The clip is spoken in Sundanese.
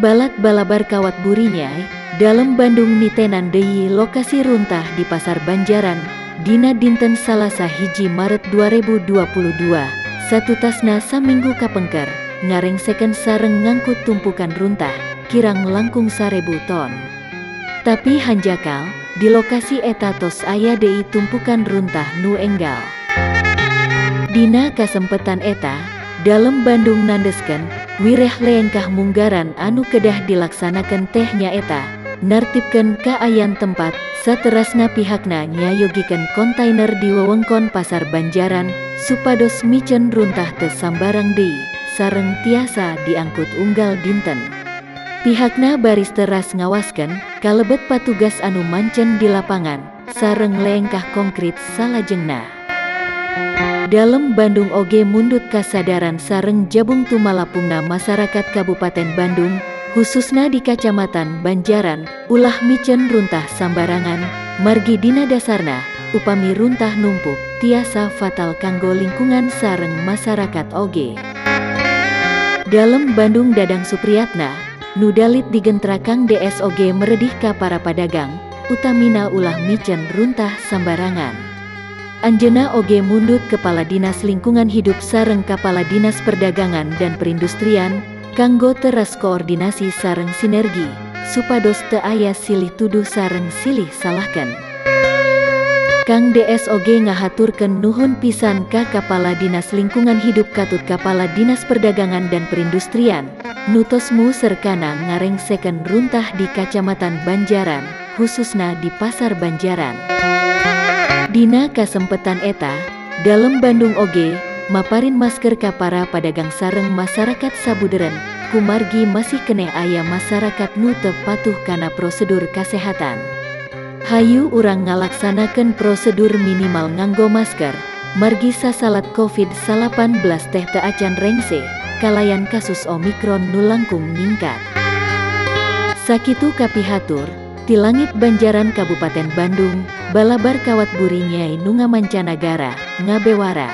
Balak balabar kawat burinyai, dalam Bandung nitenan deui lokasi runtah di Pasar Banjaran, dina dinten Salasa 1 Maret 2022, satutasna saminggu kapengker, ngarengseken sareng ngangkut tumpukan runtah, kirang langkung 1000 ton. Tapi hanjakal, di lokasi eta tos aya deui tumpukan runtah nu enggal. Dina kasempetan eta, dalam Bandung nandesken, wireh leengkah munggaran anu kedah dilaksanakan tehnya eta, nartibkeun kaayan tempat, saterasna pihakna nyayogikeun kontainer di wewengkon Pasar Banjaran, supados micen runtah teu sambarang deui, sareng tiasa diangkut unggal dinten. Pihakna baris teras ngawaskeun, kalebet patugas anu mancen di lapangan, sareng leengkah konkret salajengna. Dalam Bandung oge mundut kasadaran sareng jabung tumalapungna masyarakat Kabupaten Bandung, khususna di Kacamatan Banjaran, ulah micen runtah sambarangan, margi dina dasarna, upami runtah numpuk, tiasa fatal kanggo lingkungan sareng masyarakat oge. Dalam Bandung Dadang Supriyatna, nu dalit digentrakang DSOG meredih ka para padagang, utamina ulah micen runtah sambarangan. Anjeuna oge mundut Kepala Dinas Lingkungan Hidup sareng Kepala Dinas Perdagangan dan Perindustrian, kanggo teras koordinasi sareng sinergi, supados teu aya silih tuduh sareng silih salahkeun. Kang DSOG ngahaturkeun nuhun pisan ka Kepala Dinas Lingkungan Hidup katut Kepala Dinas Perdagangan dan Perindustrian, nu tos muserkana ngarengseken runtah di Kacamatan Banjaran, khususna di Pasar Banjaran. Dina kasempetan eta, dalam Bandung oge, maparin masker ka para padagang sareng masyarakat sabuderen, kumargi masih keneh aya masyarakat nu teu patuh kana prosedur kasehatan. Hayu urang ngalaksanakeun prosedur minimal nganggo masker, margi sasalat COVID-19 teh teu acan rengse, kalayan kasus Omikron nu langkung ningkat. Sakitu kapihatur, ti langit Banjaran Kabupaten Bandung, balabar kawat burinyai nu ngamancanagara, ngabewara.